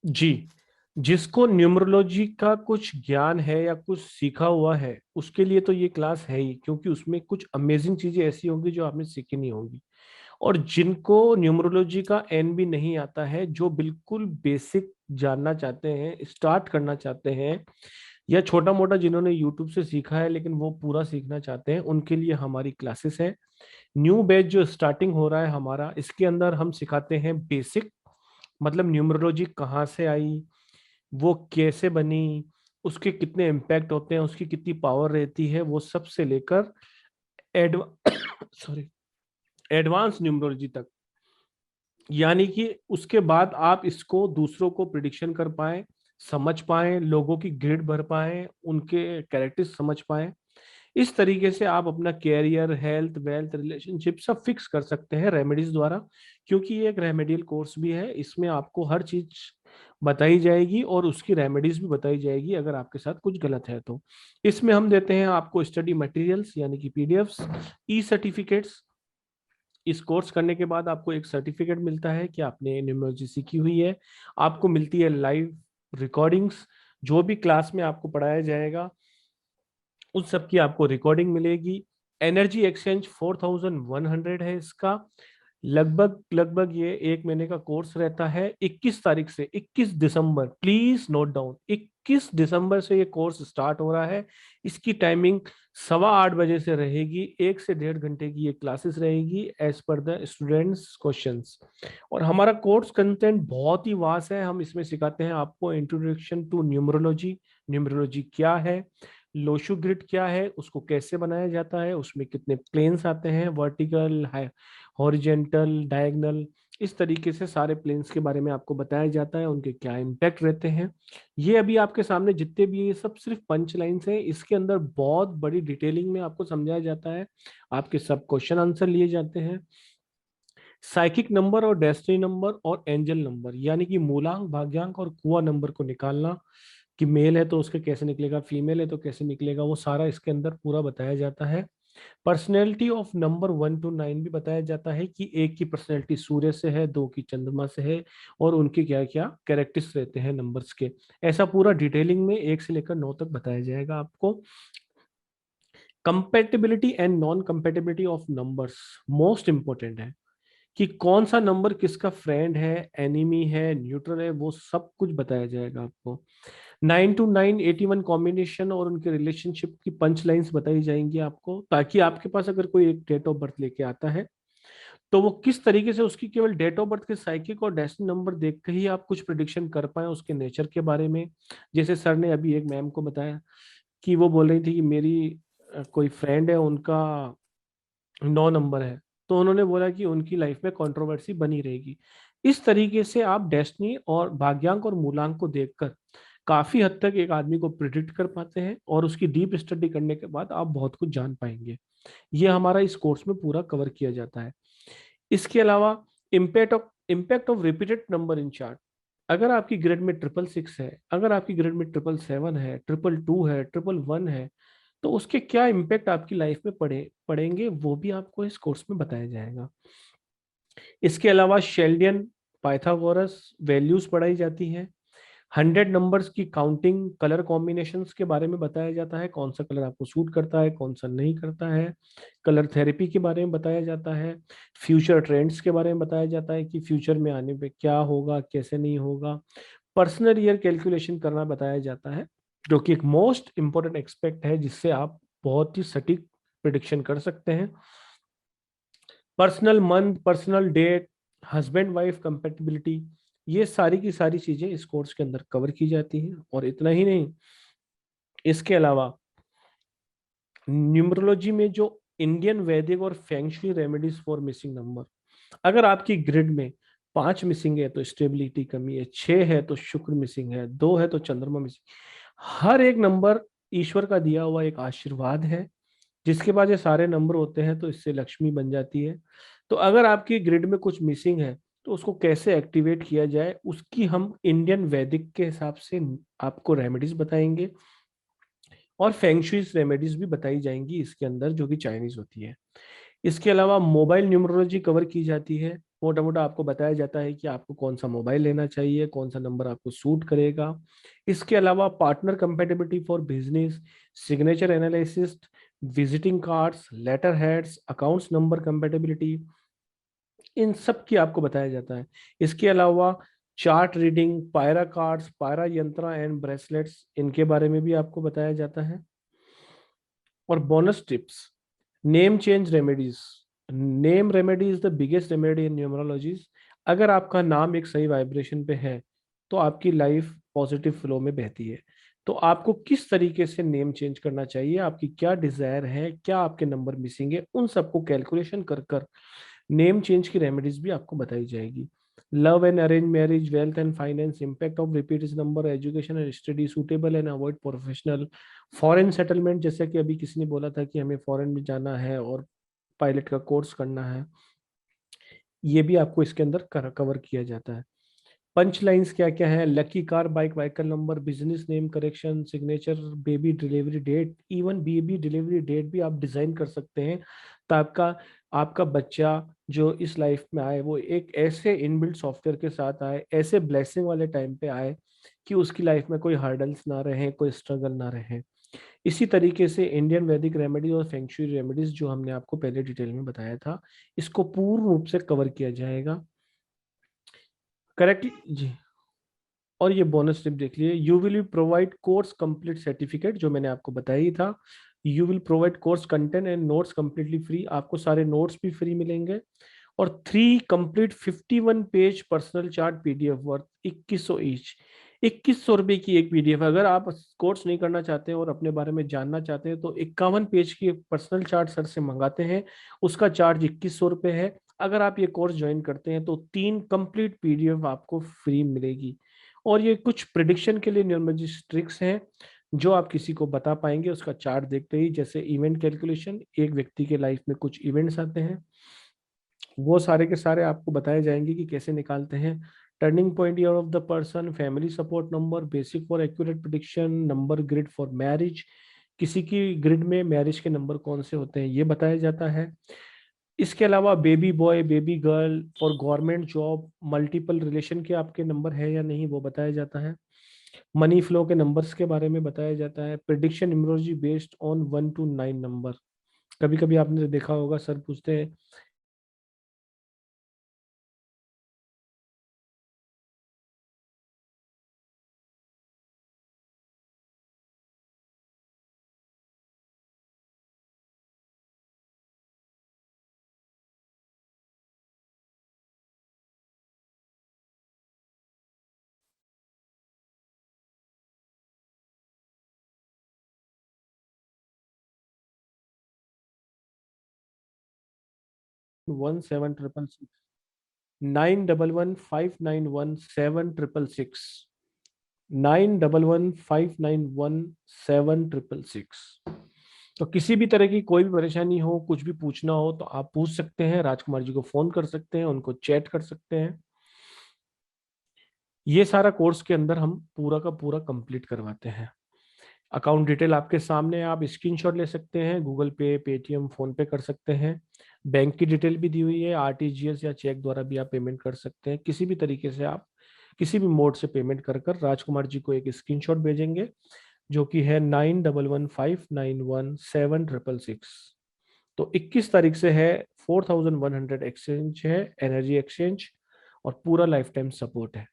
जी, जिसको न्यूमरोलॉजी का कुछ ज्ञान है या कुछ सीखा हुआ है उसके लिए तो ये क्लास है ही, क्योंकि उसमें कुछ अमेजिंग चीजें ऐसी होंगी जो आपने सीखी नहीं होंगी। और जिनको न्यूमरोलॉजी का एन भी नहीं आता है, जो बिल्कुल बेसिक जानना चाहते हैं, स्टार्ट करना चाहते हैं, या छोटा मोटा जिन्होंने यूट्यूब से सीखा है लेकिन वो पूरा सीखना चाहते हैं, उनके लिए हमारी क्लासेस है। न्यू बैच जो स्टार्टिंग हो रहा है हमारा, इसके अंदर हम सिखाते हैं बेसिक, मतलब न्यूमरोलॉजी कहाँ से आई, वो कैसे बनी, उसके कितने इम्पैक्ट होते हैं, उसकी कितनी पावर रहती है, वो सब से लेकर एडवा सॉरी एडवांस न्यूमरोलॉजी तक। यानी कि उसके बाद आप इसको दूसरों को प्रिडिक्शन कर पाए, समझ पाए, लोगों की ग्रिड भर पाए, उनके कैरेक्टर्स समझ पाए। इस तरीके से आप अपना कैरियर, हेल्थ, वेल्थ, रिलेशनशिप सब फिक्स कर सकते हैं रेमेडीज द्वारा। क्योंकि ये एक रेमेडियल कोर्स भी है, इसमें आपको हर चीज बताई जाएगी और उसकी रेमेडीज भी बताई जाएगी अगर आपके साथ कुछ गलत है तो। इसमें हम देते हैं आपको स्टडी मटेरियल्स यानी कि पीडीएफ्स, ई सर्टिफिकेट्स। इस कोर्स करने के बाद आपको एक सर्टिफिकेट मिलता है कि आपने न्यूमरोलॉजी सीखी हुई है। आपको मिलती है लाइव रिकॉर्डिंग्स, जो भी क्लास में आपको पढ़ाया जाएगा उन सब की आपको रिकॉर्डिंग मिलेगी। एनर्जी एक्सचेंज 4100 है इसका। लगभग लगभग ये 1 महीने का कोर्स रहता है। 21 तारीख से 21 दिसंबर, प्लीज नोट डाउन, 21 दिसंबर से ये कोर्स स्टार्ट हो रहा है। इसकी टाइमिंग 8:15 बजे से रहेगी। 1 से 1.5 घंटे की ये क्लासेस रहेगी as per the students questions. और हमारा कोर्स कंटेंट बहुत ही वास्ट है। हम इसमें सिखाते हैं आपको इंट्रोडक्शन टू न्यूमरोलॉजी, न्यूमरोलॉजी क्या है, लोशु ग्रिड क्या है, उसको कैसे बनाया जाता है, उसमें कितने प्लेन्स आते हैं, वर्टिकल, हॉरिजेंटल, डायगोनल, इस तरीके से सारे प्लेन्स के बारे में आपको बताया जाता है, उनके क्या इम्पैक्ट रहते हैं। ये अभी आपके सामने जितने भी ये सब सिर्फ पंच लाइन्स हैं, इसके अंदर बहुत बड़ी डिटेलिंग में आपको समझाया जाता है। आपके सब क्वेश्चन आंसर लिए जाते हैं। साइकिक नंबर और डेस्टिनी नंबर और एंजल नंबर, यानी कि मूलांक, भाग्यांक और कुआ नंबर को निकालना, कि मेल है तो उसके कैसे निकलेगा, फीमेल है तो कैसे निकलेगा, वो सारा इसके अंदर पूरा बताया जाता है। पर्सनैलिटी ऑफ नंबर 1 to 9 भी बताया जाता है कि एक की पर्सनैलिटी सूर्य से है, दो की चंद्रमा से है, और उनके क्या क्या कैरेक्टर्स रहते हैं नंबर्स के। ऐसा पूरा डिटेलिंग में 1 से लेकर 9 तक बताया जाएगा आपको। Compatibility and non compatibility of numbers most important है, कि कौन सा नंबर किसका फ्रेंड है, एनिमी है, न्यूट्रल है, वो सब कुछ बताया जाएगा आपको। 9 to 9 81 कॉम्बिनेशन और उनके रिलेशनशिप की पंच लाइन्स बताई जाएंगी आपको, ताकि आपके पास अगर कोई एक डेट ऑफ बर्थ लेके आता है तो वो किस तरीके से उसकी केवल डेट ऑफ बर्थ के साइकिक और डेस्टिनी नंबर देख के ही आप कुछ प्रिडिक्शन कर पाए उसके नेचर के बारे में। जैसे सर ने अभी एक मैम को बताया कि वो बोल रही थी कि मेरी कोई फ्रेंड है, उनका 9 नंबर है, तो उन्होंने बोला कि उनकी लाइफ में कंट्रोवर्सी बनी रहेगी। इस तरीके से आप डेस्टिनी और भाग्यांक और मूलांक को देखकर काफी हद तक एक आदमी को प्रिडिक्ट कर पाते हैं, और उसकी डीप स्टडी करने के बाद आप बहुत कुछ जान पाएंगे। ये हमारा इस कोर्स में पूरा कवर किया जाता है। इसके अलावा impact of repeated number in chart. अगर आपकी ग्रेड में 666 है, अगर आपकी ग्रेड में 777 है, 222 है, 111 है, तो उसके क्या इम्पैक्ट आपकी लाइफ में पड़ेंगे, वो भी आपको इस कोर्स में बताया जाएगा। इसके अलावा शेल्डियन, पाइथागोरस वैल्यूज पढ़ाई जाती हैं। 100 नंबर्स की काउंटिंग, कलर कॉम्बिनेशंस के बारे में बताया जाता है, कौन सा कलर आपको सूट करता है, कौन सा नहीं करता है। कलर थेरेपी के बारे में बताया जाता है। फ्यूचर ट्रेंड्स के बारे में बताया जाता है कि फ्यूचर में आने पे क्या होगा, कैसे नहीं होगा। पर्सनल ईयर कैलकुलेशन करना बताया जाता है, जो कि एक मोस्ट इंपॉर्टेंट एक्सपेक्ट है, जिससे आप बहुत ही सटीक प्रिडिक्शन कर सकते हैं। Personal month, personal date, husband wife compatibility, ये सारी की सारी चीजें इस कोर्स के अंदर कवर की जाती हैं। और इतना ही नहीं, इसके अलावा न्यूमरोलॉजी में जो इंडियन वैदिक और feng shui remedies for missing number, अगर आपकी ग्रिड में 5 मिसिंग है तो स्टेबिलिटी कमी है, 6 है तो शुक्र मिसिंग है, 2 है तो चंद्रमा मिसिंग। हर एक नंबर ईश्वर का दिया हुआ एक आशीर्वाद है। जिसके पास ये सारे नंबर होते हैं तो इससे लक्ष्मी बन जाती है। तो अगर आपकी ग्रिड में कुछ मिसिंग है तो उसको कैसे एक्टिवेट किया जाए, उसकी हम इंडियन वैदिक के हिसाब से आपको रेमेडीज बताएंगे। और फेंगशुइस रेमेडीज भी बताई जाएंगी इसके अंदर, जो कि चाइनीज होती है। इसके अलावा मोबाइल न्यूमरोलॉजी कवर की जाती है। मोटा मोटा आपको बताया जाता है कि आपको कौन सा मोबाइल लेना चाहिए, कौन सा नंबर आपको सूट करेगा। इसके अलावा partner compatibility for business, signature analysis, visiting cards, letterheads, accounts number compatibility, इन सब की आपको बताया जाता है। इसके अलावा चार्ट रीडिंग, पायरा कार्ड्स, पायरा यंत्रा एंड ब्रेसलेट्स, इनके बारे में भी आपको बताया जाता है। और bonus tips, name change remedies. Name remedy is the biggest remedy in numerologies. अगर आपका नाम एक सही वाइब्रेशन पे है तो आपकी लाइफ पॉजिटिव फ्लो में बहती है। तो आपको किस तरीके से नेम चेंज करना चाहिए, आपकी क्या डिजायर है, क्या आपके नंबर मिसिंग है, उन सबको कैलकुलेशन कर कर नेम चेंज की रेमेडीज भी आपको बताई जाएगी। Love and arrange marriage, wealth and finance, impact of repeat number, education and study, suitable and avoid professional, foreign settlement, जैसे कि अभी किसी ने बोला था कि हमें फॉरेन में जाना है और पायलट का कोर्स करना है, ये भी आपको इसके अंदर कवर किया जाता है। पंच लाइंस क्या क्या है, lucky car, bike, vehicle number, business name correction, signature, baby delivery date, even baby delivery date भी आप डिजाइन कर सकते हैं। तो आपका आपका बच्चा जो इस लाइफ में आए वो एक ऐसे इनबिल्ट सॉफ्टवेयर के साथ आए, ऐसे ब्लेसिंग वाले टाइम पे आए कि उसकी लाइफ में कोई हर्डल्स ना रहे, कोई स्ट्रगल ना रहे। इसी तरीके से इंडियन वैदिक रेमेडीज और फेंगशुई रेमेडीज जो हमने आपको पहले डिटेल में बताया था, इसको पूर्ण रूप से कवर किया जाएगा। करेक्टली जी। और ये बोनस टिप देख लिए, you will provide course complete certificate, जो मैंने आपको बताया ही था। You will provide course content and notes completely free, आपको सारे नोट्स भी फ्री मिलेंगे। और 3 complete 51 page personal chart PDF worth 2100 each. 2100 रुपए की एक पीडीएफ। अगर आप कोर्स नहीं करना चाहते हैं और अपने बारे में जानना चाहते हैं तो 51 पेज की पर्सनल चार्ट सर से मंगाते हैं, उसका चार्ज 2100 रुपये है। अगर आप ये कोर्स ज्वाइन करते हैं तो 3 कंप्लीट पीडीएफ आपको फ्री मिलेगी। और ये कुछ प्रिडिक्शन के लिए न्यूमरोलॉजी ट्रिक्स हैं जो आप किसी को बता पाएंगे उसका चार्ट देखते ही। जैसे इवेंट कैलकुलेशन, एक व्यक्ति के लाइफ में कुछ इवेंट्स आते हैं, वो सारे के सारे आपको बताए जाएंगे कि कैसे निकालते हैं। Turning point year of the person, family support number, basic for accurate prediction, number grid for marriage, किसी की ग्रिड में मैरिज के नंबर कौन से होते हैं ये बताया जाता है। इसके अलावा baby boy, baby girl, for government job, multiple relation के आपके नंबर है या नहीं वो बताया जाता है। मनी फ्लो के नंबर्स के बारे में बताया जाता है। Prediction numerology based on 1 to 9 number. कभी कभी आपने देखा होगा सर पूछते हैं, वन सेवन ट्रिपल सिक्स, 9115917666, 9115917666। तो किसी भी तरह की कोई भी परेशानी हो, कुछ भी पूछना हो तो आप पूछ सकते हैं, राजकुमार जी को फोन कर सकते हैं, उनको चैट कर सकते हैं। ये सारा कोर्स के अंदर हम पूरा का पूरा कंप्लीट करवाते हैं। अकाउंट डिटेल आपके सामने है, आप स्क्रीनशॉट ले सकते हैं, गूगल पे, पेटीएम, फोन पे कर सकते हैं। बैंक की डिटेल भी दी हुई है, आरटीजीएस या चेक द्वारा भी आप पेमेंट कर सकते हैं। किसी भी तरीके से आप किसी भी मोड से पेमेंट कर कर राजकुमार जी को एक स्क्रीनशॉट भेजेंगे, जो कि है 9115917666। तो 21 तारीख से है, 4100 एक्सचेंज है, एनर्जी एक्सचेंज, और पूरा लाइफ टाइम सपोर्ट है।